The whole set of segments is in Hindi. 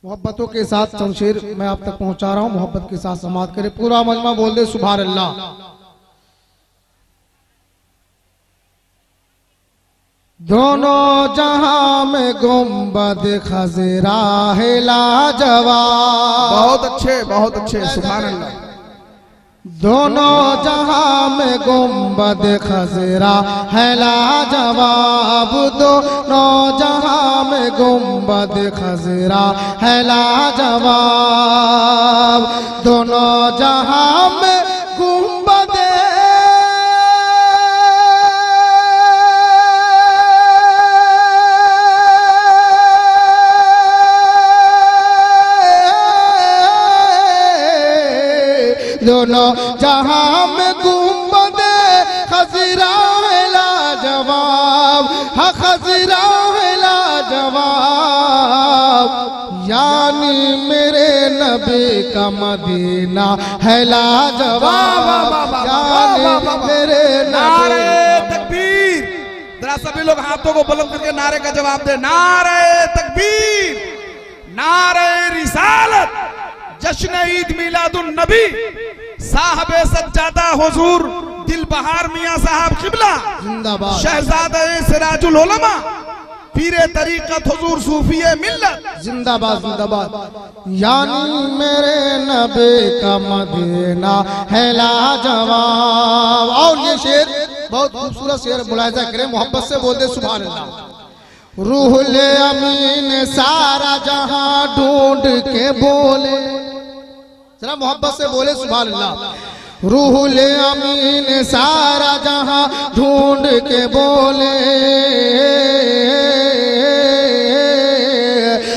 मोहब्बतों के साथ शमशेर मैं आप तक पहुंचा रहा हूं। मोहब्बत के साथ समाप्त करे। पूरा मजमा बोल दे सुभान अल्लाह। दोनों जहां में गुंबद खजरा है लाजवाब। बहुत अच्छे सुभान अल्लाह। दोनों जहां में गुंबद खजरा है लाजवाब। दोनों जहां में गुंबद खजरा है लाजवाब। दोनों जहां में गुंबद दोनों जहां में गुंबद खजरा है लाजवाब। हाँ खजरा है लाजवाब। यानी मेरे नबी का मदीना है लाजवाब। यानी मेरे नारे तकबीर। जरा सभी लोग हाथों को बुलंद करके नारे का जवाब दे। नारे तकबीर, नारे रिसालत, जश्न ईद मिलादुन नबी, साहबे सज्जादा हुजूर दिलबहार मियां साहब किबला जिंदाबाद। शहजादा सिराजुल उलमा पीरे तरीकत हुजूर सूफिए मिल्लत जिंदाबाद जिंदाबाद। यानी मेरे नबी का मदीना है लाजवाब। और ये शेर बहुत खूबसूरत शेर मुलाहिजा करें। मोहब्बत से बोल दे सुभान अल्लाह। रूहुल अमीन सारा जहां ढूंढ के बोले। जरा मोहब्बत से बोले सुभान अल्लाह। रूहुल अमीन सारा जहां ढूंढ के बोले।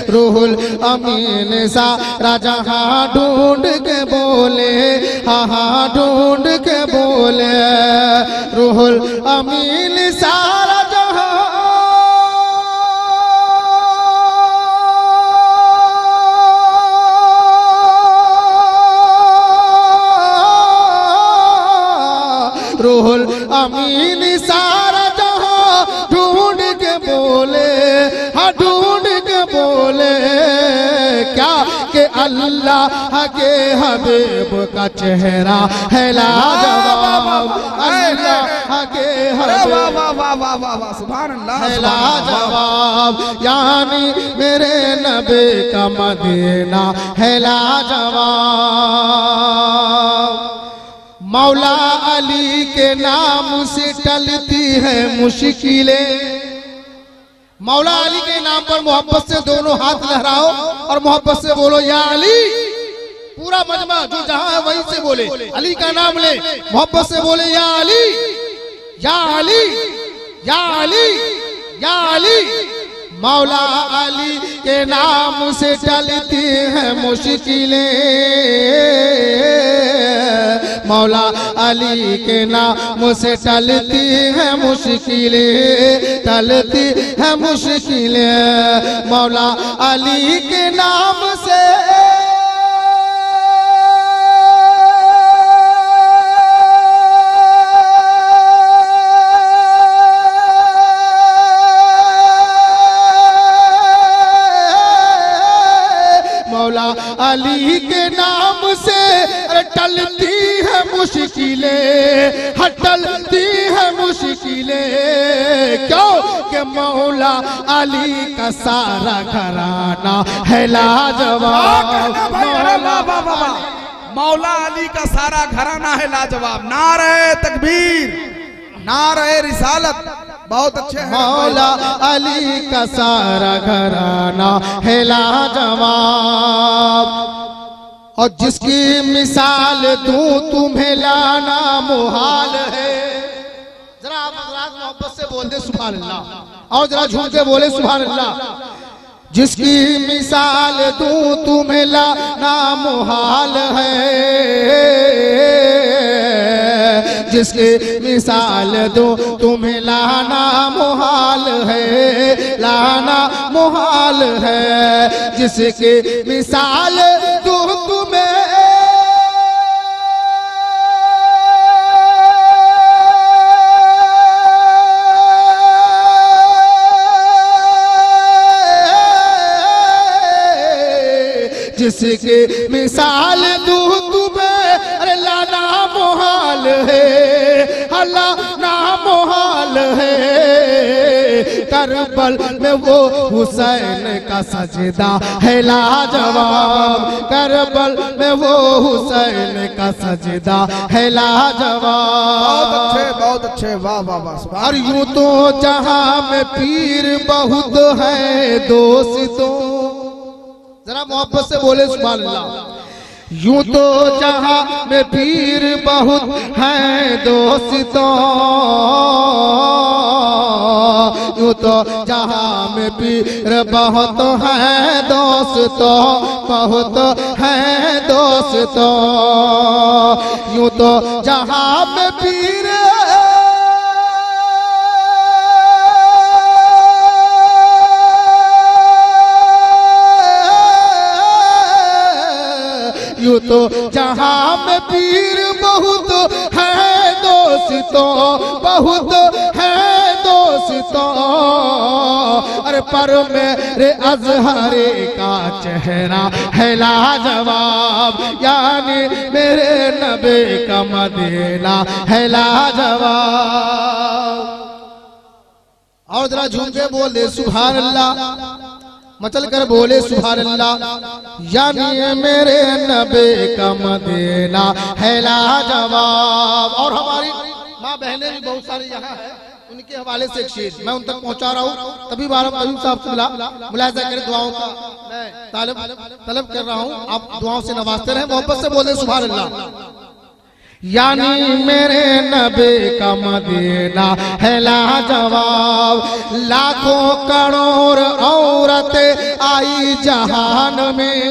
रूहुल अमीन सारा जहां ढूंढ के बोले। हाँ ढूंढ के बोले। रूहुल अमीन सारा जहां रूहुल अमीन सारा जहां ढूंढ के बोले। हाँ ढूंढ के बोले क्या कि अल्लाह के हबीब का चेहरा है लाजवाब। अल्लाह के हबीब सुभान अल्लाह है लाजवाब। यानी मेरे नबी का मदीना है लाजवाब। मौला अली के नाम से टलती है मुश्किलें। मौला अली के नाम पर मोहब्बत से दोनों हाथ लहराओ और मोहब्बत से बोलो या अली। पूरा मजमा जो जहां है वहीं से बोले। अली का नाम ले, मोहब्बत से बोले या अली या अली या अली या अली। मौला अली के नाम से टलती है मुश्किलें। मौला अली के नाम से टलती है मुश्किलें। टलती है मुश्किलें मौला अली के नाम से। मौला अली के नाम से टलती है मुश्किलें। टलती है मुश्किलें क्यों कि मौला अली का सारा घराना है लाजवाब। मौला अली का सारा घराना है लाजवाब। नारे तकबीर, नारे रिसालत। बहुत अच्छे हैं। मौला अली का सारा घराना है लाजवाब। और जिसकी मिसाल दूं तुम्हें लाना मुहाल है। जरा आप मोहब्बत से बोल दे सुभान अल्लाह। और जरा झूम के बोले सुभान अल्लाह। जिसकी मिसाल दूं तुम्हें लाना मुहाल है। जिसकी मिसाल दूं तुम्हें लाना मुहाल है। लाना मुहाल है। जिसकी मिसाल दूं तुम्हें जिसके मिसाल दूं तुम्हें अरे लाना मुहाल है, हला ना मुहाल है। करबल में वो हुसैन का सजदा है लाजवाब, करबल में वो हुसैन का सजदा है लाजवाब। बहुत अच्छे, वाह वाह वाह। और यूं तो जहां में पीर बहुत है दोस्तों, जरा मोहब्बत से बोले सुभान अल्लाह। यूं तो जहां में पीर बहुत है दोस्तों, यूं तो जहां में पीर बहुत है दोस्तों, बहुत है दोस्तों। यूं तो जहां में पीर यूं तो जहां में पीर बहुत है दोस्तों, बहुत है दोस्तों। अरे पर मेरे अजहरे का चेहरा है लाजवाब, यानी मेरे नबी का मदीना है लाजवाब। और जरा झूम के बोल दे सुभान अल्लाह, मचल कर बोले सुभान अल्लाह। यानी मेरे नबी का मदीना है लाजवाब। और हमारी माँ बहनें भी बहुत सारी यहाँ है, उनके हवाले से एक शेर मैं उन तक पहुँचा रहा हूँ। तभी बार अयूब साहब से मुलाहिजा करें, दुआओं का मैं तलब कर रहा हूँ, आप दुआओं से नवाजते रहे। मोहब्बत से बोले सुभान अल्लाह। यानी मेरे नबी का मदीना है लाजवाब, लाखों करोड़ औरतें आई जहान में,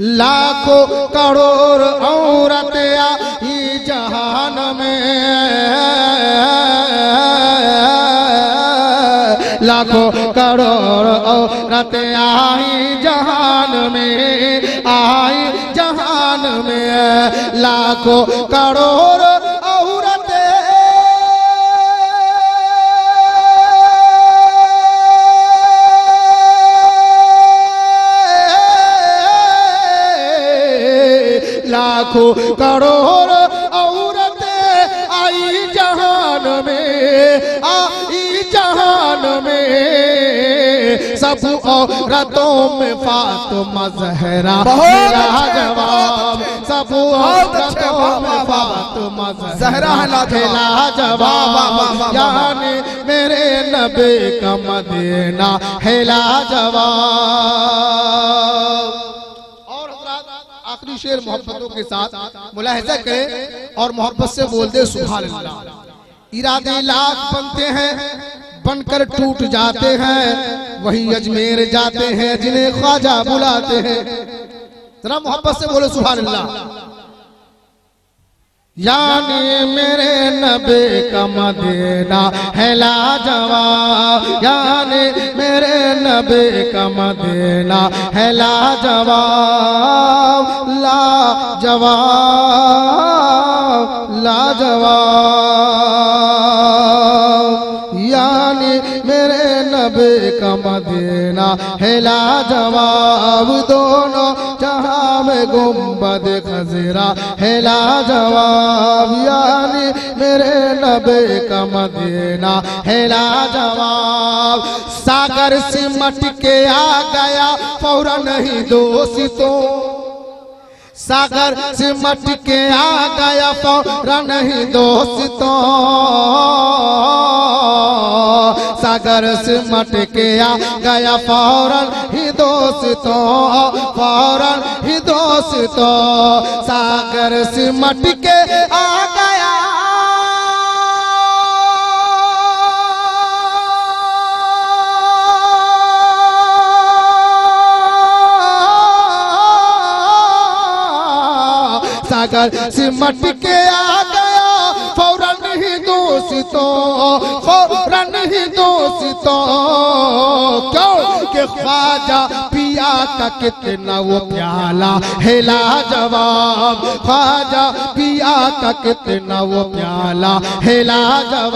लाखों करोड़ औरतें आई जहान में, लाखों करोड़ औरतें आई जहान में, आई जहान में। लाखों करोड़ औरतें लाखों करोड़ औरतें आई जहान में, आई जहान में। सब औरतों में फातिमा ज़हरा है लाजवाब, सब औरतों में फातिमा ज़हरा है लाजवाब। यानी मेरे नबी का मदीना है लाजवाब। और आखिरी शेर मोहब्बतों के साथ मुलाहिजा करें और मोहब्बत से बोल दे सुभान अल्लाह। इरादे लाख बनते हैं, बनकर टूट जाते हैं, वही अजमेर जाते हैं जिन्हें ख्वाजा बुलाते हैं। जरा मोहब्बत से बोलो सुभान अल्लाह। यानी मेरे नबी का मदीना है लाजवाब, यानी मेरे नबी का मदीना है लाजवाब, लाजवाब, लाजवाब। यानी मेरे नबी का मदीना है लाजवाब, दोनों जहां में गुंबद खजरा है लाजवाब। यानी मेरे नबी का मदीना है लाजवाब। सागर सिमट के आ गया फौरन ही दोस्तों, सागर सिमट के आ गया फौरन ही दोस्तों, सागर सिमट के आ गया फौरन ही दोस्तों, फौरन ही दोस्तों। सागर सिमट के आ गया सागर सिमट के आ गया फौरन ही दोस्तों, फौरन ही दोस्तों। क्यों कि ख्वाजा पिया का कितना वो प्याला है लाजवाब, ख्वाजा पिया का कितना वो प्याला है लाजवाब,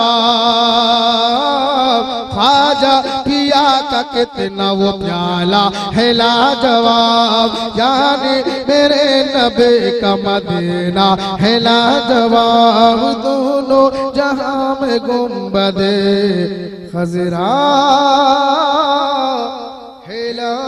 ख्वाजा पिया का कितना वो प्याला है लाजवाब, यानी मेरे नबी का मदीना है लाजवाब, दोनों जहां में गुंबदे खजरा है लाजवाब।